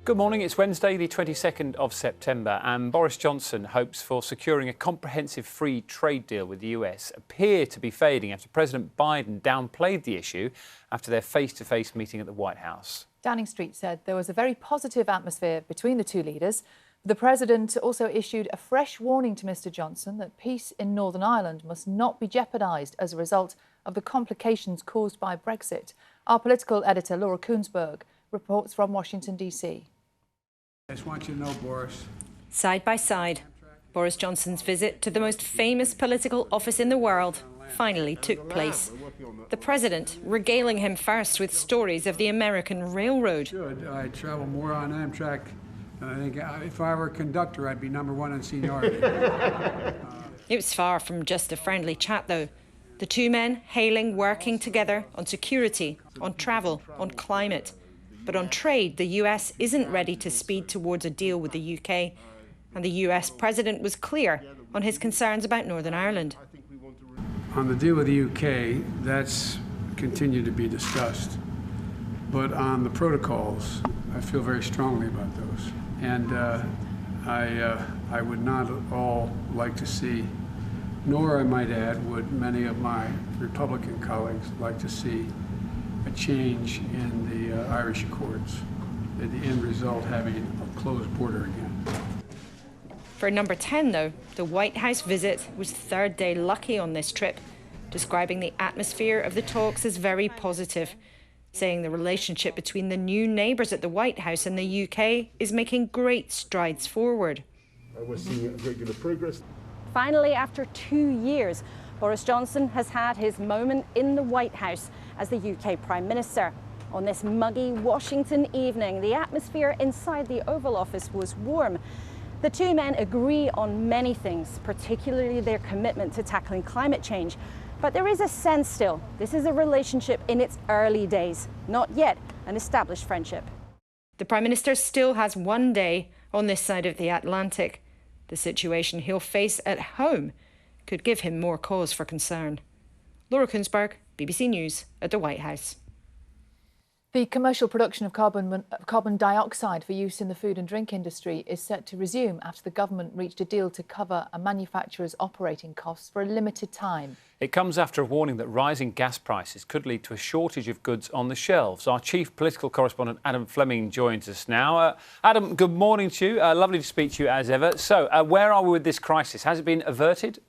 Good morning, it's Wednesday the 22nd of September and Boris Johnson hopes for securing a comprehensive free trade deal with the US appear to be fading after President Biden downplayed the issue after their face-to-face meeting at the White House. Downing Street said there was a very positive atmosphere between the two leaders. The President also issued a fresh warning to Mr Johnson that peace in Northern Ireland must not be jeopardised as a result of the complications caused by Brexit. Our political editor Laura Kuensberg reports from Washington DC. I just want you to know, Boris. Side by side, Boris Johnson's visit to the most famous political office in the world finally took place. The President regaling him first with stories of the American railroad. Good. I travel more on Amtrak, and I think if I were a conductor, I'd be #1 in seniority. It was far from just a friendly chat, though. The two men hailing working together on security, on travel, on climate. But on trade, the US isn't ready to speed towards a deal with the UK. And the US President was clear on his concerns about Northern Ireland. On the deal with the UK, that's continued to be discussed. But on the protocols, I feel very strongly about those. And I would not at all like to see, nor I might add, would many of my Republican colleagues like to see a change in the Irish Accords, the end result having a closed border again. For number 10, though, the White House visit was third day lucky on this trip, describing the atmosphere of the talks as very positive, saying the relationship between the new neighbours at the White House and the UK is making great strides forward. We're seeing a great deal of progress. Finally, after 2 years, Boris Johnson has had his moment in the White House as the UK Prime Minister. On this muggy Washington evening, the atmosphere inside the Oval Office was warm. The two men agree on many things, particularly their commitment to tackling climate change. But there is a sense still, this is a relationship in its early days, not yet an established friendship. The Prime Minister still has one day on this side of the Atlantic. The situation he'll face at home could give him more cause for concern. Laura Kuensberg, BBC News at the White House. The commercial production of carbon dioxide for use in the food and drink industry is set to resume after the government reached a deal to cover a manufacturer's operating costs for a limited time. It comes after a warning that rising gas prices could lead to a shortage of goods on the shelves. Our chief political correspondent Adam Fleming joins us now. Adam, good morning to you. Lovely to speak to you as ever. So, where are we with this crisis? Has it been averted?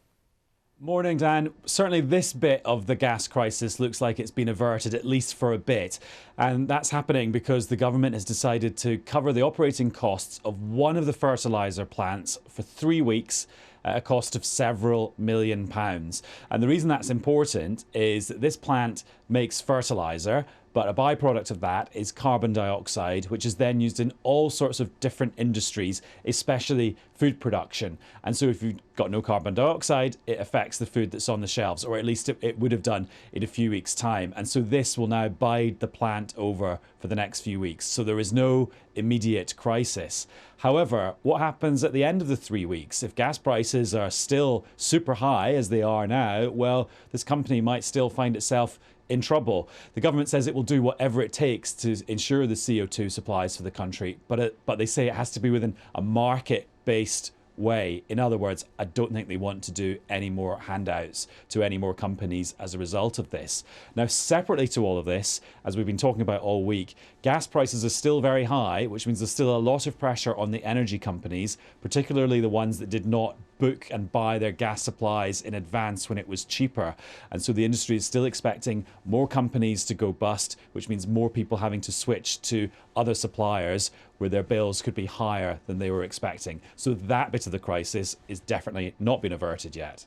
Morning, Dan. Certainly this bit of the gas crisis looks like it's been averted, at least for a bit. And that's happening because the government has decided to cover the operating costs of one of the fertiliser plants for 3 weeks at a cost of several £million. And the reason that's important is that this plant makes fertiliser, but a byproduct of that is carbon dioxide, which is then used in all sorts of different industries, especially food production. And so if you've got no carbon dioxide, it affects the food that's on the shelves, or at least it would have done in a few weeks' time. And so this will now bide the plant over for the next few weeks. So there is no immediate crisis. However, what happens at the end of the 3 weeks? If gas prices are still super high, as they are now, well, this company might still find itself in trouble. The government says it will do whatever it takes to ensure the CO2 supplies for the country, but they say it has to be within a market-based way. In other words, I don't think they want to do any more handouts to any more companies as a result of this. Now, separately to all of this, as we've been talking about all week, gas prices are still very high, which means there's still a lot of pressure on the energy companies, particularly the ones that did not book and buy their gas supplies in advance when it was cheaper. And so the industry is still expecting more companies to go bust, which means more people having to switch to other suppliers where their bills could be higher than they were expecting. So that bit of the crisis is definitely not been averted yet.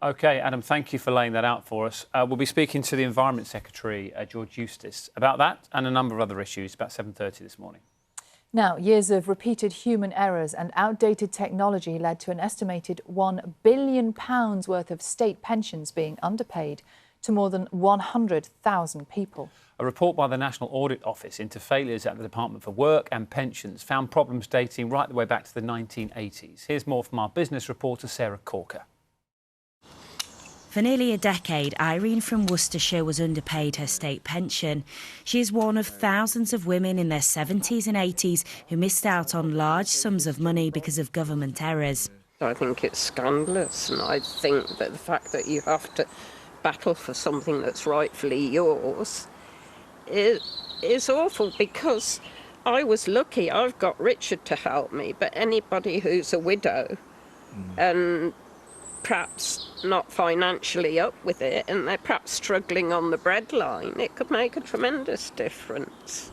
OK, Adam, thank you for laying that out for us. We'll be speaking to the Environment Secretary, George Eustice, about that and a number of other issues about 7:30 this morning. Now, years of repeated human errors and outdated technology led to an estimated £1 billion worth of state pensions being underpaid to more than 100,000 people. A report by the National Audit Office into failures at the Department for Work and Pensions found problems dating right the way back to the 1980s. Here's more from our business reporter, Sarah Corker. For nearly a decade, Irene from Worcestershire was underpaid her state pension. She is one of thousands of women in their 70s and 80s who missed out on large sums of money because of government errors. I think it's scandalous, and I think that the fact that you have to battle for something that's rightfully yours is awful, because I was lucky. I've got Richard to help me, but anybody who's a widow and perhaps not financially up with it, and they're perhaps struggling on the breadline, it could make a tremendous difference.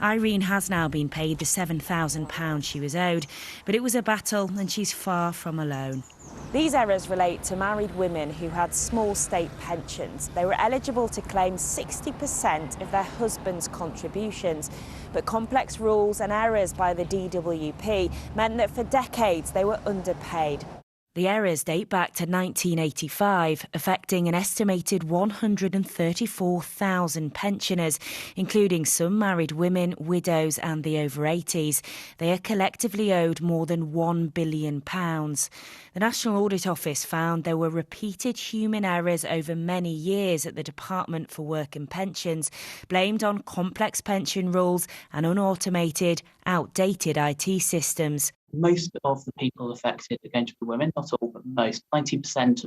Irene has now been paid the £7,000 she was owed, but it was a battle and she's far from alone. These errors relate to married women who had small state pensions. They were eligible to claim 60% of their husband's contributions, but complex rules and errors by the DWP meant that for decades they were underpaid. The errors date back to 1985, affecting an estimated 134,000 pensioners, including some married women, widows and the over 80s. They are collectively owed more than £1 billion. The National Audit Office found there were repeated human errors over many years at the Department for Work and Pensions, blamed on complex pension rules and unautomated, outdated IT systems. Most of the people affected are going to be women, not all, but most. 90%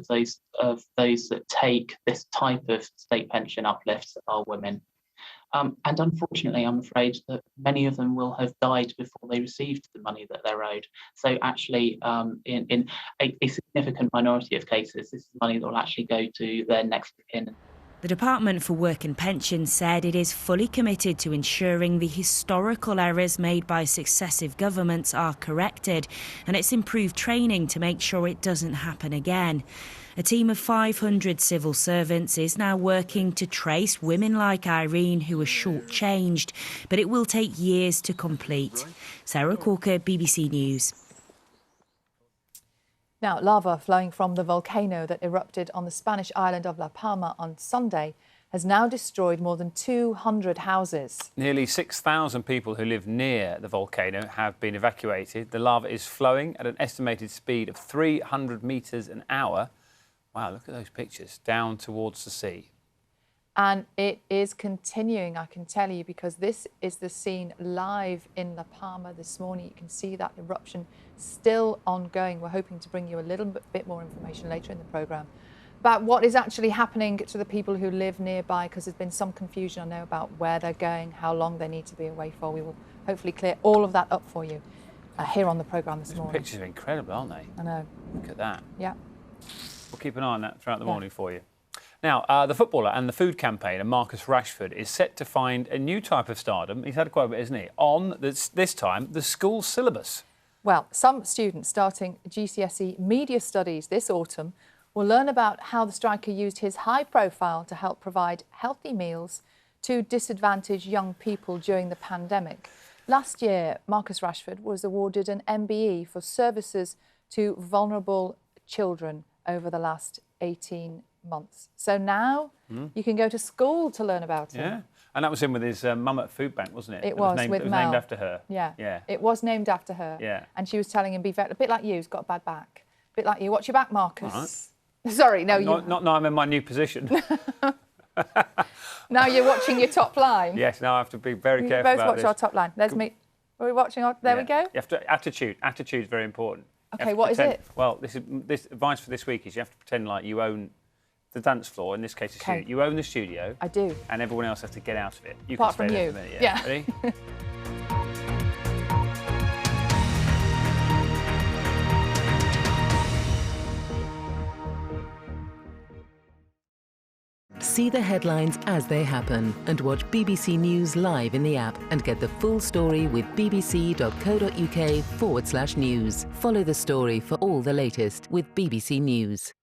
of those that take this type of state pension uplift are women. And unfortunately, I'm afraid that many of them will have died before they received the money that they're owed. So actually, in a significant minority of cases, this is money that will actually go to their next of kin. The Department for Work and Pensions said it is fully committed to ensuring the historical errors made by successive governments are corrected, and it's improved training to make sure it doesn't happen again. A team of 500 civil servants is now working to trace women like Irene who are shortchanged, but it will take years to complete. Sarah Corker, BBC News. Now, lava flowing from the volcano that erupted on the Spanish island of La Palma on Sunday has now destroyed more than 200 houses. Nearly 6,000 people who live near the volcano have been evacuated. The lava is flowing at an estimated speed of 300 metres an hour. Wow, look at those pictures, down towards the sea. And it is continuing, I can tell you, because this is the scene live in La Palma this morning. You can see that eruption still ongoing. We're hoping to bring you a little bit more information later in the programme about what is actually happening to the people who live nearby, because there's been some confusion, I know, about where they're going, how long they need to be away for. We will hopefully clear all of that up for you here on the programme this morning. The pictures are incredible, aren't they? I know. Look at that. Yeah. We'll keep an eye on that throughout the morning for you. Now, the footballer and the food campaigner Marcus Rashford is set to find a new type of stardom. He's had quite a bit, isn't he? On this time, the school syllabus. Well, some students starting GCSE Media Studies this autumn will learn about how the striker used his high profile to help provide healthy meals to disadvantaged young people during the pandemic. Last year, Marcus Rashford was awarded an MBE for services to vulnerable children over the last 18 months. So now you can go to school to learn about it. Yeah, and that was him with his mum at food bank, wasn't it? It was named, with it was Mel. named after her. Yeah. Yeah. It was named after her. Yeah. And she was telling him, a bit like you, he's got a bad back. A bit like you. Watch your back, Marcus. Right. Sorry, no, Not I'm in my new position. Now you're watching your top line. Yes, now I have to be very careful both about watch this. our top line. There's me. Are we watching our... There we go. You have to, attitude. Attitude is very important. OK, what is it? Well, this advice for this week is you have to pretend like you own the dance floor. In this case, it's you. You own the studio. I do. And everyone else has to get out of it. You Apart can from stay you. there for a minute, Yeah. Ready? See the headlines as they happen and watch BBC News live in the app and get the full story with bbc.co.uk/news. Follow the story for all the latest with BBC News.